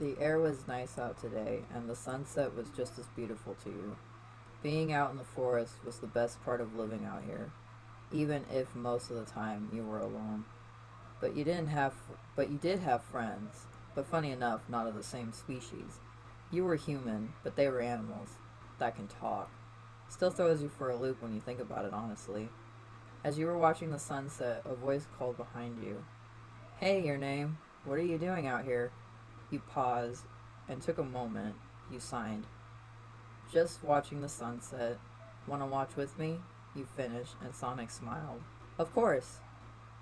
The air was nice out today, and the sunset was just as beautiful to you. Being out in the forest was the best part of living out here, even if most of the time you were alone. But you didn't have, but you did have friends. But funny enough, not of the same species. You were human, but they were animals that can talk. Still throws you for a loop when you think about it, honestly. As you were watching the sunset, a voice called behind you. Hey, your name. What are you doing out here? You paused and took a moment. You signed. Just watching the sunset. Wanna watch with me? You finished, and Sonic smiled. Of course!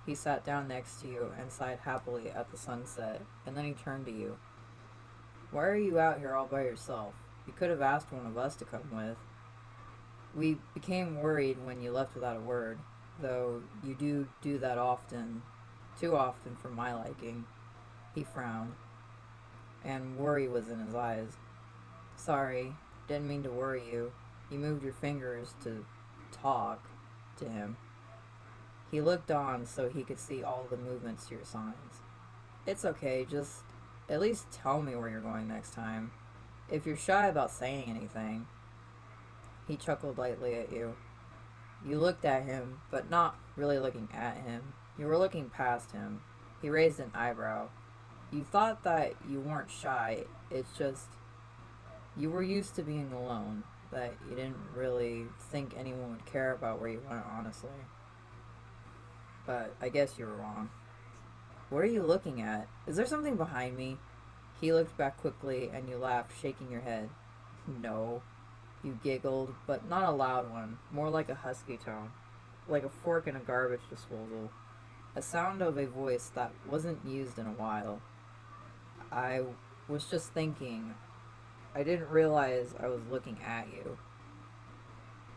He sat down next to you and sighed happily at the sunset, and then he turned to you. Why are you out here all by yourself? You could have asked one of us to come with. We became worried when you left without a word, though you do that often, too often for my liking. He frowned, and worry was in his eyes. Sorry, didn't mean to worry you. You moved your fingers to talk to him. He looked on so he could see all the movements to your signs. It's okay, just at least tell me where you're going next time. If you're shy about saying anything. He chuckled lightly at you. You looked at him, but not really looking at him. You were looking past him. He raised an eyebrow. You thought that you weren't shy, it's just you were used to being alone, that you didn't really think anyone would care about where you went, honestly. But I guess you were wrong. What are you looking at? Is there something behind me? He looked back quickly and you laughed, shaking your head. No. You giggled, but not a loud one, more like a husky tone, like a fork in a garbage disposal. A sound of a voice that wasn't used in a while. I was just thinking. I didn't realize I was looking at you.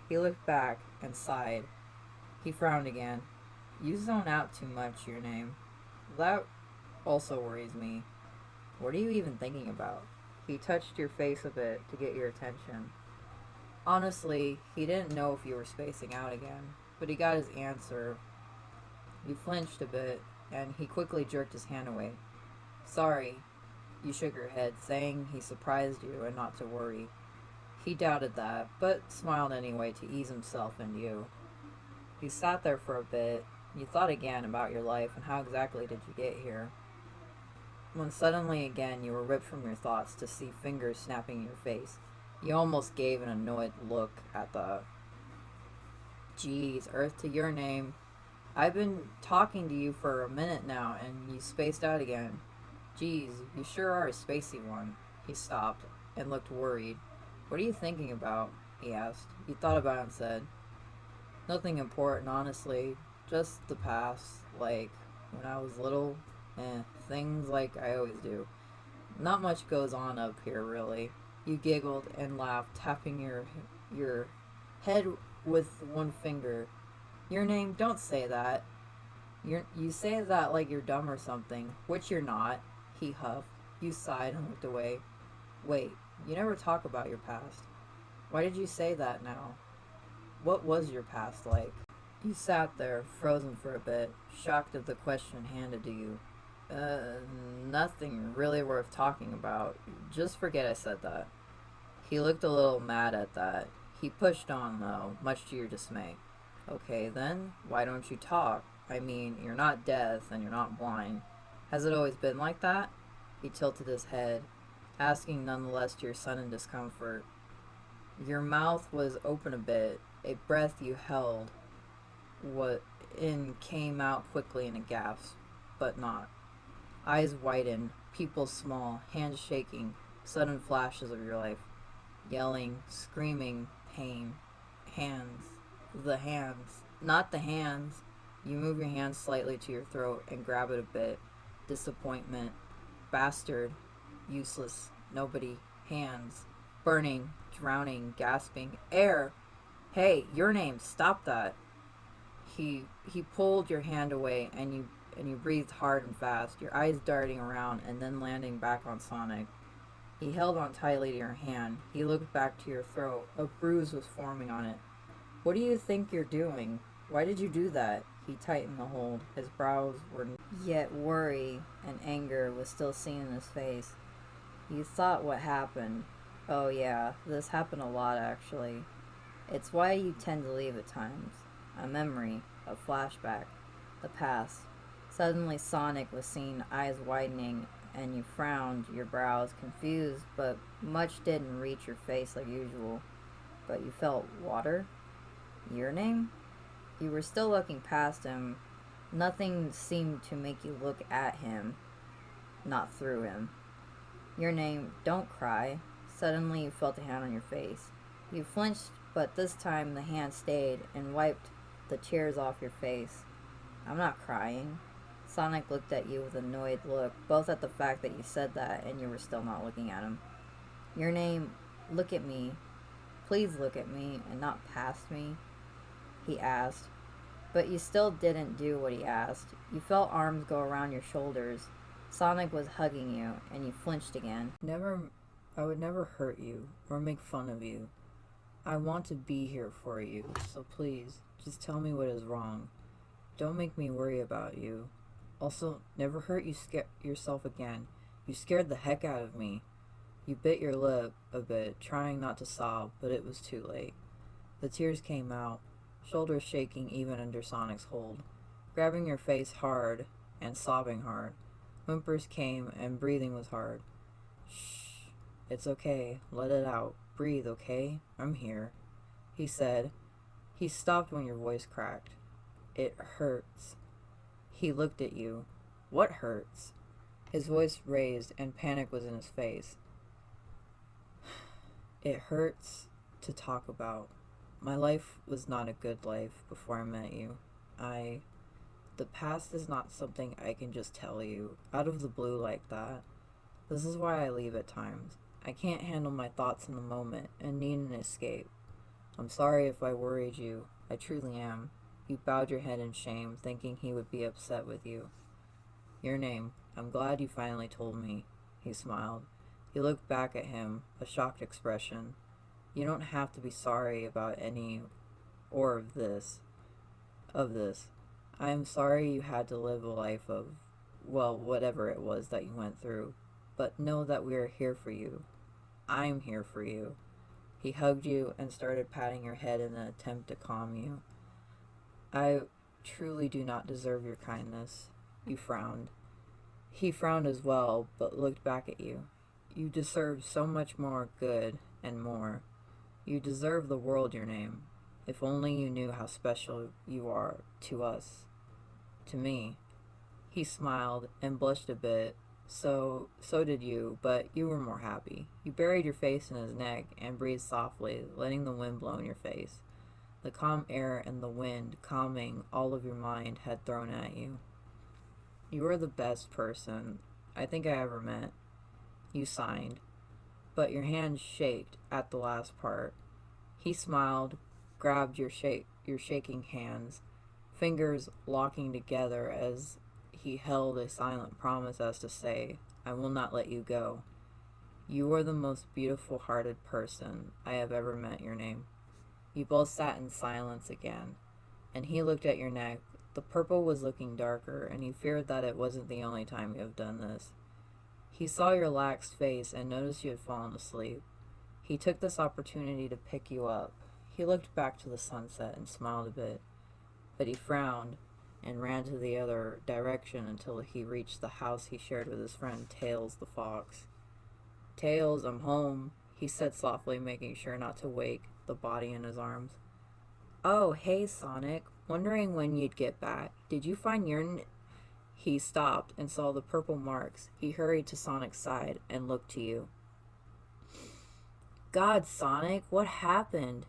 He looked back and sighed. He frowned again. You zone out too much, your name. That also worries me. What are you even thinking about? He touched your face a bit to get your attention. Honestly, he didn't know if you were spacing out again, but he got his answer. You flinched a bit, and he quickly jerked his hand away. Sorry. You shook your head, saying he surprised you and not to worry. He doubted that, but smiled anyway to ease himself into you. You sat there for a bit. You thought again about your life and how exactly did you get here. When suddenly again you were ripped from your thoughts to see fingers snapping your face. You almost gave an annoyed look at the... Geez, Earth to your name. I've been talking to you for a minute now and you spaced out again. Geez, you sure are a spacey one. He stopped and looked worried. What are you thinking about? He asked. You thought about it and said, nothing important, honestly. Just the past, like when I was little. Things like I always do. Not much goes on up here, really. You giggled and laughed, tapping your head with one finger. Your name, don't say that. You say that like you're dumb or something, which you're not. He huffed. You sighed and looked away. Wait, you never talk about your past. Why did you say that now? What was your past like? You sat there, frozen for a bit, shocked at the question handed to you. Nothing really worth talking about. Just forget I said that. He looked a little mad at that. He pushed on, though, much to your dismay. Okay, then, why don't you talk? I mean, you're not deaf and you're not blind. Has it always been like that? He tilted his head, asking nonetheless to your sudden discomfort. Your mouth was open a bit. A breath you held came out quickly in a gasp, but not. Eyes widened, pupils small, hands shaking, sudden flashes of your life. Yelling, screaming, pain. Hands. The hands. Not the hands. You move your hand slightly to your throat and grab it a bit. Disappointment. Bastard. Useless. Nobody. Hands. Burning. Drowning. Gasping. Air! Hey, your name. Stop that. He pulled your hand away and you breathed hard and fast, your eyes darting around and then landing back on Sonic. He held on tightly to your hand. He looked back to your throat. A bruise was forming on it. What do you think you're doing? Why did you do that? He tightened the hold. His brows were yet worry and anger was still seen in his face. You thought what happened. Oh, yeah, this happened a lot actually. It's why you tend to leave at times. A memory, a flashback, the past. Suddenly, Sonic was seen, eyes widening, and you frowned, your brows confused, but much didn't reach your face like usual. But you felt water? Your name? You were still looking past him. Nothing seemed to make you look at him, not through him. Your name, don't cry. Suddenly you felt a hand on your face. You flinched, but this time the hand stayed and wiped the tears off your face. I'm not crying. Sonic looked at you with an annoyed look, both at the fact that you said that and you were still not looking at him. Your name, look at me. Please look at me and not past me, he asked. But you still didn't do what he asked. You felt arms go around your shoulders. Sonic was hugging you, and you flinched again. I would never hurt you or make fun of you. I want to be here for you, so please, just tell me what is wrong. Don't make me worry about you. Also, never hurt yourself again. You scared the heck out of me. You bit your lip a bit, trying not to sob, but it was too late. The tears came out, shoulders shaking even under Sonic's hold, grabbing your face hard and sobbing hard. Whimpers came and breathing was hard. Shh, it's okay. Let it out. Breathe, okay? I'm here, he said. He stopped when your voice cracked. It hurts. He looked at you. What hurts? His voice raised and panic was in his face. It hurts to talk about. My life was not a good life before I met you. The past is not something I can just tell you out of the blue like that. This is why I leave at times. I can't handle my thoughts in the moment and need an escape. I'm sorry if I worried you. I truly am. You bowed your head in shame, thinking he would be upset with you. Your name. I'm glad you finally told me. He smiled. You looked back at him, a shocked expression. You don't have to be sorry about any or of this. I am sorry you had to live a life of, well, whatever it was that you went through. But know that we are here for you. I'm here for you. He hugged you and started patting your head in an attempt to calm you. I truly do not deserve your kindness. You frowned. He frowned as well, but looked back at you. You deserve so much more good and more. You deserve the world, your name. If only you knew how special you are to us. To me. He smiled and blushed a bit. So did you, but you were more happy. You buried your face in his neck and breathed softly, letting the wind blow in your face. The calm air and the wind calming all of your mind had thrown at you. You are the best person I think I ever met. You signed, but your hand shaked at the last part. He smiled, grabbed your shaking hands, fingers locking together as he held a silent promise as to say, I will not let you go. You are the most beautiful-hearted person I have ever met, your name. You both sat in silence again, and he looked at your neck. The purple was looking darker, and he feared that it wasn't the only time you have done this. He saw your laxed face and noticed you had fallen asleep. He took this opportunity to pick you up. He looked back to the sunset and smiled a bit, but he frowned and ran to the other direction until he reached the house he shared with his friend Tails the fox. Tails, I'm home, he said softly, making sure not to wake the body in his arms. Oh, hey, Sonic. Wondering when you'd get back. Did you find your... He stopped and saw the purple marks. He hurried to Sonic's side and looked to you. God, Sonic, what happened?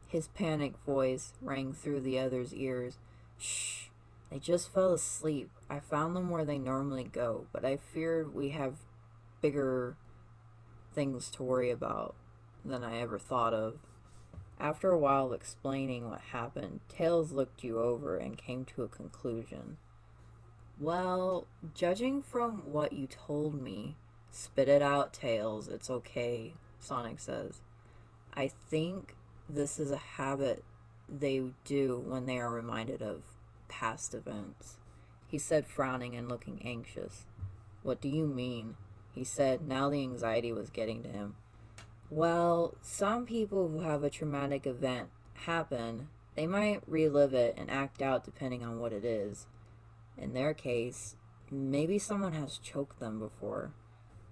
His panicked voice rang through the other's ears. Shh, they just fell asleep. I found them where they normally go, but I feared we have bigger things to worry about than I ever thought of. After a while of explaining what happened, Tails looked you over and came to a conclusion. Well, judging from what you told me, spit it out, Tails, it's okay, Sonic says. I think this is a habit they do when they are reminded of past events, he said, frowning and looking anxious. What do you mean? He said now the anxiety was getting to him. Well, some people who have a traumatic event happen, they might relive it and act out depending on what it is. In their case, maybe someone has choked them before.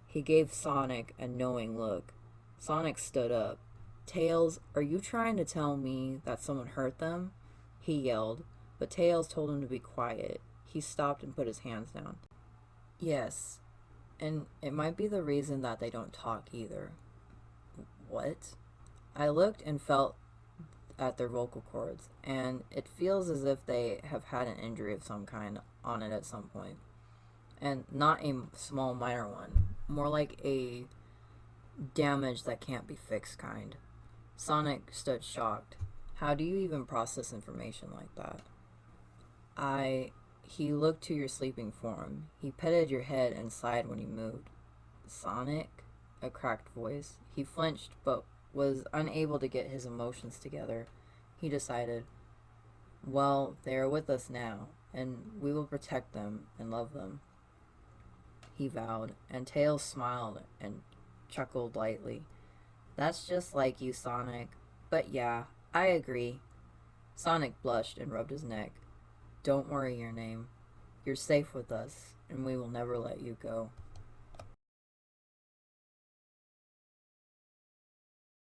He gave Sonic a knowing look. Sonic stood up. Tails, are you trying to tell me that someone hurt them? He yelled, but Tails told him to be quiet. He stopped and put his hands down. Yes, and it might be the reason that they don't talk either. What? I looked and felt at their vocal cords, and it feels as if they have had an injury of some kind on it at some point. And not a small minor one, more like a damage that can't be fixed kind. Sonic stood shocked. How do you even process information like that? He looked to your sleeping form. He petted your head and sighed when you moved. Sonic? A cracked voice. He flinched, but was unable to get his emotions together. He decided, well, they are with us now, and we will protect them and love them. He vowed, and Tails smiled and chuckled lightly. That's just like you, Sonic. But yeah, I agree. Sonic blushed and rubbed his neck. Don't worry your name. You're safe with us, and we will never let you go.